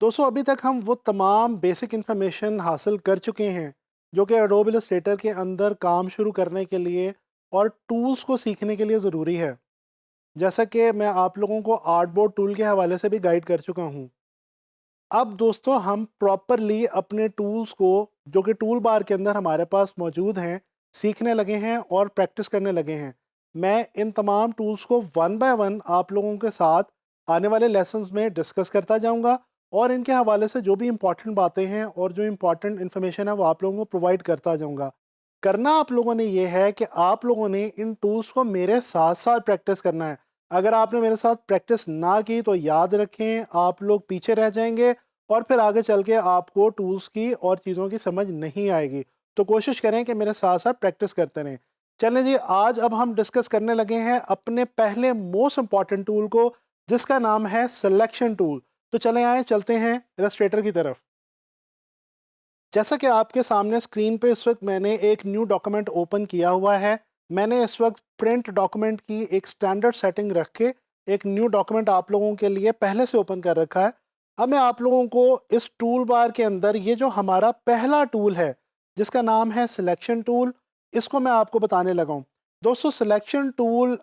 दोस्तों अभी तक हम वो तमाम बेसिक इन्फॉर्मेशन हासिल कर चुके हैं जो कि एडोब इलस्ट्रेटर के अंदर काम शुरू करने के लिए और टूल्स को सीखने के लिए ज़रूरी है। जैसा कि मैं आप लोगों को आर्टबोर्ड टूल के हवाले से भी गाइड कर चुका हूँ। अब दोस्तों हम प्रॉपरली अपने टूल्स को जो कि टूल बार के अंदर हमारे पास मौजूद हैं सीखने लगे हैं और प्रैक्टिस करने लगे हैं। मैं इन तमाम टूल्स को वन बाय वन आप लोगों के साथ आने वाले लेसन्स में डिस्कस करता जाऊंगा और इनके हवाले से जो भी इम्पॉर्टेंट बातें हैं और जो इम्पॉर्टेंट इन्फॉर्मेशन है वो आप लोगों को प्रोवाइड करता जाऊंगा। करना आप लोगों ने ये है कि आप लोगों ने इन टूल्स को मेरे साथ साथ प्रैक्टिस करना है। अगर आपने मेरे साथ प्रैक्टिस ना की तो याद रखें आप लोग पीछे रह जाएंगे और फिर आगे चल के आपको टूल्स की और चीज़ों की समझ नहीं आएगी। तो कोशिश करें कि मेरे साथ साथ प्रैक्टिस करते रहें। चलें जी, आज अब हम डिस्कस करने लगे हैं अपने पहले मोस्ट इंपॉर्टेंट टूल को जिसका नाम है सिलेक्शन टूल। तो चलें आए चलते हैं इलस्ट्रेटर की तरफ। जैसा कि आपके सामने स्क्रीन पे इस वक्त मैंने एक न्यू डॉक्यूमेंट ओपन किया हुआ है। मैंने इस वक्त प्रिंट डॉक्यूमेंट की एक स्टैंडर्ड सेटिंग रख के एक न्यू डॉक्यूमेंट आप लोगों के लिए पहले से ओपन कर रखा है। अब मैं आप लोगों को इस टूल बार के अंदर ये जो हमारा पहला टूल है जिसका नाम है सिलेक्शन टूल, इसको मैं आपको बताने लगा हूँ। दोस्तों सिलेक्शन टूल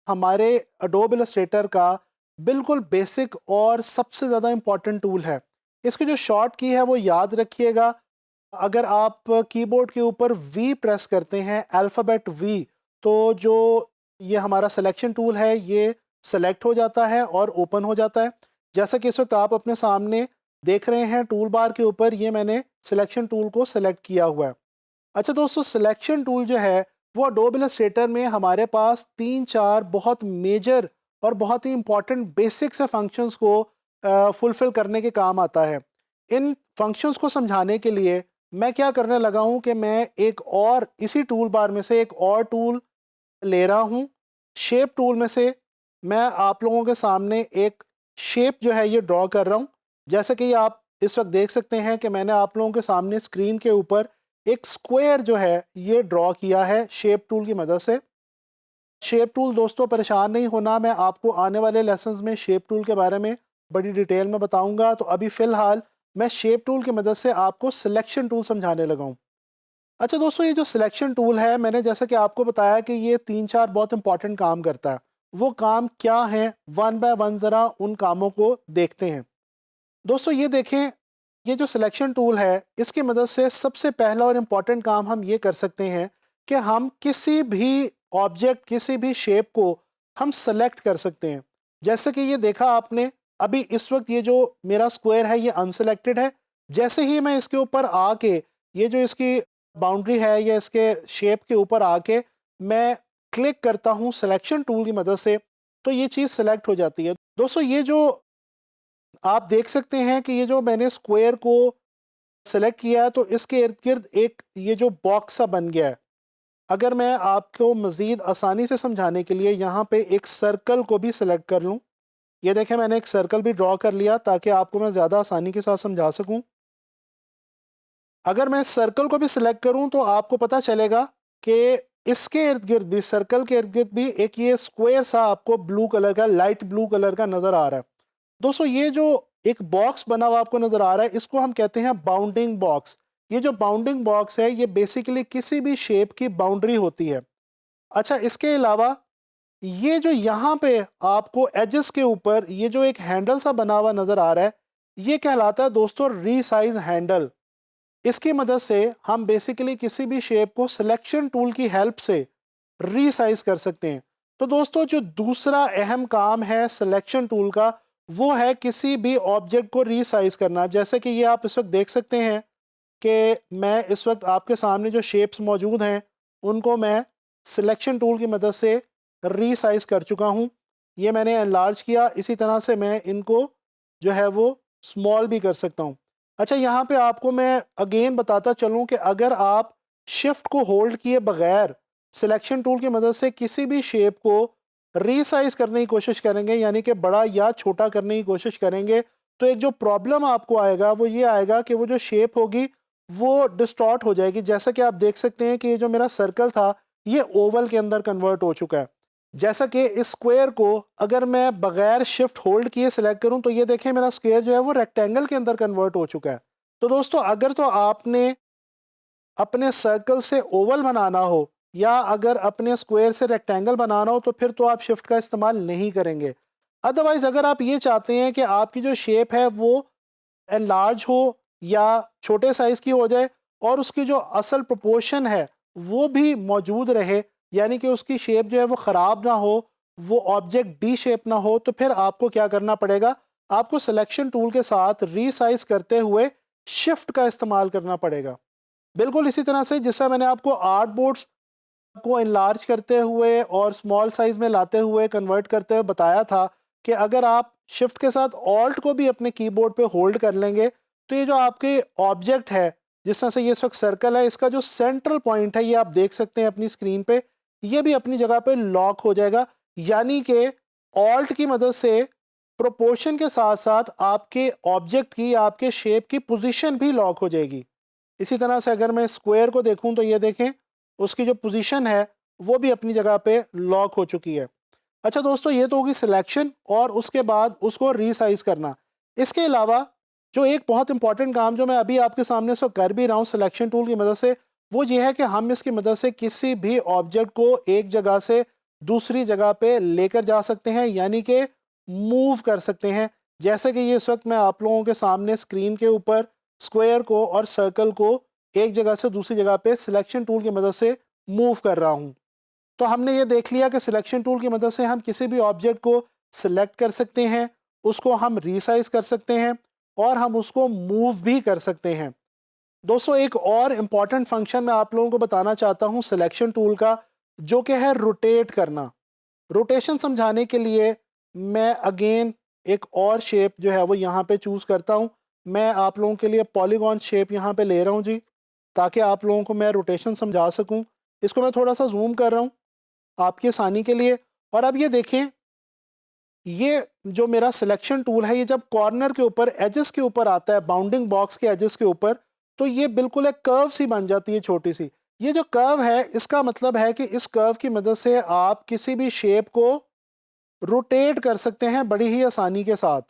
हमारे अडोब इलस्ट्रेटर का बिल्कुल बेसिक और सबसे ज़्यादा इम्पॉर्टेंट टूल है। इसकी जो शॉर्ट की है वो याद रखिएगा। अगर आप कीबोर्ड के ऊपर वी प्रेस करते हैं, अल्फ़ाबेट वी, तो जो ये हमारा सिलेक्शन टूल है ये सेलेक्ट हो जाता है और ओपन हो जाता है। जैसा कि इस वक्त आप अपने सामने देख रहे हैं टूल बार के ऊपर ये मैंने सिलेक्शन टूल को सेलेक्ट किया हुआ है। अच्छा दोस्तों, सिलेक्शन टूल जो है वो अडोब इलस्ट्रेटर में हमारे पास 3-4 बहुत मेजर और बहुत ही इंपॉर्टेंट बेसिक से फंक्शंस को फुलफिल करने के काम आता है। इन फंक्शंस को समझाने के लिए मैं क्या करने लगा हूं कि मैं एक और इसी टूल बार में से एक और टूल ले रहा हूं। शेप टूल में से मैं आप लोगों के सामने एक शेप जो है ये ड्रॉ कर रहा हूं। जैसे कि आप इस वक्त देख सकते हैं कि मैंने आप लोगों के सामने स्क्रीन के ऊपर एक स्क्वायर जो है ये ड्रॉ किया है शेप टूल की मदद से। शेप टूल दोस्तों परेशान नहीं होना, मैं आपको आने वाले लेसन्स में शेप टूल के बारे में बड़ी डिटेल में बताऊंगा। तो अभी फ़िलहाल मैं शेप टूल की मदद से आपको सिलेक्शन टूल समझाने लगा हूँ। अच्छा दोस्तों, ये जो सिलेक्शन टूल है मैंने जैसा कि आपको बताया कि ये 3-4 बहुत इंपॉर्टेंट काम करता है। वो काम क्या हैं, वन बाय वन ज़रा उन कामों को देखते हैं। दोस्तों ये देखें, ये जो सिलेक्शन टूल है इसकी मदद से सबसे पहला और इम्पॉर्टेंट काम हम ये कर सकते हैं कि हम किसी भी ऑब्जेक्ट, किसी भी शेप को हम सेलेक्ट कर सकते हैं। जैसे कि ये देखा आपने, अभी इस वक्त ये जो मेरा स्क्वायर है ये अनसेलेक्टेड है। जैसे ही मैं इसके ऊपर आके ये जो इसकी बाउंड्री है या इसके शेप के ऊपर आके मैं क्लिक करता हूँ सिलेक्शन टूल की मदद से, तो ये चीज़ सेलेक्ट हो जाती है। दोस्तों ये जो आप देख सकते हैं कि ये जो मैंने स्क्वायर को सेलेक्ट किया है तो इसके इर्द गिर्द एक ये जो बॉक्स सा बन गया है। अगर मैं आपको मज़ीद आसानी से समझाने के लिए यहाँ पे एक सर्कल को भी सिलेक्ट कर लूँ, ये देखें मैंने एक सर्कल भी ड्रॉ कर लिया ताकि आपको मैं ज़्यादा आसानी के साथ समझा सकूँ। अगर मैं सर्कल को भी सिलेक्ट करूँ तो आपको पता चलेगा कि इसके इर्द गिर्द भी, सर्कल के इर्द गिर्द भी एक ये स्क्वायर सा आपको ब्लू कलर का, लाइट ब्लू कलर का नज़र आ रहा है। दोस्तों ये जो एक बॉक्स बना हुआ आपको नजर आ रहा है इसको हम कहते हैं बाउंडिंग बॉक्स। ये जो बाउंडिंग बॉक्स है ये बेसिकली किसी भी शेप की बाउंड्री होती है। अच्छा, इसके अलावा ये जो यहाँ पे आपको एजेस के ऊपर ये जो एक हैंडल सा बना हुआ नजर आ रहा है ये कहलाता है दोस्तों रीसाइज हैंडल। इसकी मदद से हम बेसिकली किसी भी शेप को सिलेक्शन टूल की हेल्प से रीसाइज कर सकते हैं। तो दोस्तों जो दूसरा अहम काम है सिलेक्शन टूल का वो है किसी भी ऑब्जेक्ट को रीसाइज करना। जैसे कि ये आप इस वक्त देख सकते हैं कि मैं इस वक्त आपके सामने जो शेप्स मौजूद हैं उनको मैं सिलेक्शन टूल की मदद से रीसाइज कर चुका हूँ। ये मैंने एनलार्ज किया, इसी तरह से मैं इनको जो है वो स्मॉल भी कर सकता हूँ। अच्छा, यहाँ पे आपको मैं अगेन बताता चलूँ कि अगर आप शिफ्ट को होल्ड किए बगैर सिलेक्शन टूल की मदद से किसी भी शेप को रीसाइज करने की कोशिश करेंगे, यानी कि बड़ा या छोटा करने की कोशिश करेंगे, तो एक जो प्रॉब्लम आपको आएगा वो ये आएगा कि वो जो शेप होगी वो डिस्टॉर्ट हो जाएगी। जैसा कि आप देख सकते हैं कि ये जो मेरा सर्कल था ये ओवल के अंदर कन्वर्ट हो चुका है। जैसा कि इस स्क्वायर को अगर मैं बगैर शिफ्ट होल्ड किए सिलेक्ट करूं तो ये देखें मेरा स्क्वायर जो है वो रेक्टेंगल के अंदर कन्वर्ट हो चुका है। तो दोस्तों अगर तो आपने अपने सर्कल से ओवल बनाना हो या अगर अपने स्क्वायर से रेक्टेंगल बनाना हो तो फिर तो आप शिफ्ट का इस्तेमाल नहीं करेंगे। अदरवाइज अगर आप ये चाहते हैं कि आपकी जो शेप है वो एनलार्ज हो या छोटे साइज की हो जाए और उसकी जो असल प्रोपोर्शन है वो भी मौजूद रहे, यानी कि उसकी शेप जो है वो ख़राब ना हो, वो ऑब्जेक्ट डी शेप ना हो, तो फिर आपको क्या करना पड़ेगा, आपको सिलेक्शन टूल के साथ रीसाइज करते हुए शिफ्ट का इस्तेमाल करना पड़ेगा। बिल्कुल इसी तरह से जिससे मैंने आपको आर्ट बोर्ड्स को इनलार्ज करते हुए और स्मॉल साइज में लाते हुए कन्वर्ट करते हुए बताया था कि अगर आप शिफ्ट के साथ ऑल्ट को भी अपने कीबोर्ड पे होल्ड कर लेंगे तो ये जो आपके ऑब्जेक्ट है, जिस तरह से ये इस वक्त सर्कल है, इसका जो सेंट्रल पॉइंट है ये आप देख सकते हैं अपनी स्क्रीन पे, ये भी अपनी जगह पे लॉक हो जाएगा। यानी कि ऑल्ट की मदद से प्रोपोर्शन के साथ साथ आपके ऑब्जेक्ट की, आपके शेप की पोजीशन भी लॉक हो जाएगी। इसी तरह से अगर मैं स्क्वायर को देखूं तो ये देखें उसकी जो पोजीशन है वो भी अपनी जगह पे लॉक हो चुकी है। अच्छा दोस्तों, ये तो होगी सिलेक्शन और उसके बाद उसको रीसाइज करना। इसके अलावा जो एक बहुत इंपॉर्टेंट काम जो मैं अभी आपके सामने से कर भी रहा हूँ सिलेक्शन टूल की मदद से, वो ये है कि हम इसकी मदद से किसी भी ऑब्जेक्ट को एक जगह से दूसरी जगह पे लेकर जा सकते हैं, यानी कि मूव कर सकते हैं। जैसे कि ये इस वक्त मैं आप लोगों के सामने स्क्रीन के ऊपर स्क्वायर को और सर्कल को एक जगह से दूसरी जगह पे सिलेक्शन टूल की मदद से मूव कर रहा हूँ। तो हमने ये देख लिया कि सिलेक्शन टूल की मदद से हम किसी भी ऑब्जेक्ट को सिलेक्ट कर सकते हैं, उसको हम रीसाइज कर सकते हैं और हम उसको मूव भी कर सकते हैं। दोस्तों एक और इम्पॉर्टेंट फंक्शन मैं आप लोगों को बताना चाहता हूँ सिलेक्शन टूल का, जो कि है रोटेट करना। रोटेशन समझाने के लिए मैं अगेन एक और शेप जो है वो यहाँ पे चूज़ करता हूँ। मैं आप लोगों के लिए पॉलीगॉन शेप यहाँ पे ले रहा हूँ जी, ताकि आप लोगों को मैं रोटेशन समझा सकूँ। इसको मैं थोड़ा सा जूम कर रहा हूँ आपकी आसानी के लिए। और अब ये देखें, ये जो मेरा सिलेक्शन टूल है ये जब कॉर्नर के ऊपर एजेस के ऊपर आता है, बाउंडिंग बॉक्स के एजेस के ऊपर, तो ये बिल्कुल एक कर्व सी बन जाती है छोटी सी। ये जो कर्व है इसका मतलब है कि इस कर्व की मदद से आप किसी भी शेप को रोटेट कर सकते हैं बड़ी ही आसानी के साथ।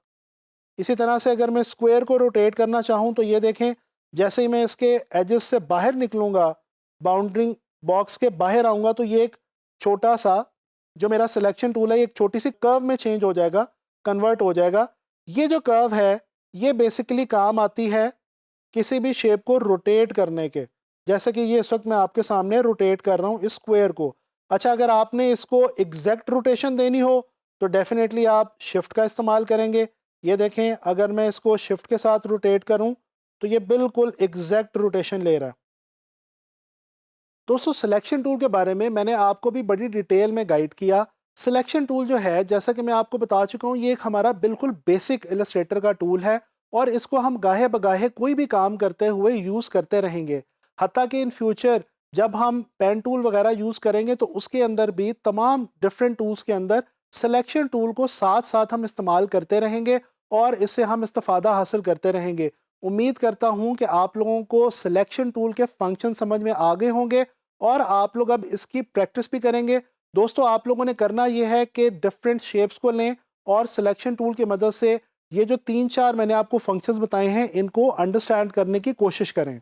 इसी तरह से अगर मैं स्क्वायर को रोटेट करना चाहूँ तो ये देखें, जैसे ही मैं इसके एजेस से बाहर निकलूँगा, बाउंड्रिंग बॉक्स के बाहर आऊँगा, तो ये एक छोटा सा जो मेरा सिलेक्शन टूल है एक छोटी सी कर्व में चेंज हो जाएगा, कन्वर्ट हो जाएगा। ये जो कर्व है ये बेसिकली काम आती है किसी भी शेप को रोटेट करने के, जैसे कि ये इस वक्त मैं आपके सामने रोटेट कर रहा हूँ इस स्क्वायर को। अच्छा, अगर आपने इसको एग्जैक्ट रोटेशन देनी हो तो डेफिनेटली आप शिफ्ट का इस्तेमाल करेंगे। ये देखें, अगर मैं इसको शिफ्ट के साथ रोटेट करूं तो ये बिल्कुल एग्जैक्ट रोटेशन ले रहा है। दोस्तों सिलेक्शन टूल के बारे में मैंने आपको भी बड़ी डिटेल में गाइड किया। सिलेक्शन टूल जो है, जैसा कि मैं आपको बता चुका हूँ, ये एक हमारा बिल्कुल बेसिक इलस्ट्रेटर का टूल है और इसको हम गाहे बगाहे कोई भी काम करते हुए यूज़ करते रहेंगे। हत्ता कि इन फ्यूचर जब हम पेन टूल वगैरह यूज़ करेंगे तो उसके अंदर भी तमाम डिफरेंट टूल्स के अंदर सिलेक्शन टूल को साथ साथ हम इस्तेमाल करते रहेंगे और इससे हम इस्तेफादा हासिल करते रहेंगे। उम्मीद करता हूँ कि आप लोगों को सिलेक्शन टूल के फंक्शन समझ में आ गए होंगे और आप लोग अब इसकी प्रैक्टिस भी करेंगे। दोस्तों आप लोगों ने करना यह है कि डिफरेंट शेप्स को लें और सिलेक्शन टूल की मदद से ये जो 3-4 मैंने आपको फंक्शंस बताए हैं इनको अंडरस्टैंड करने की कोशिश करें।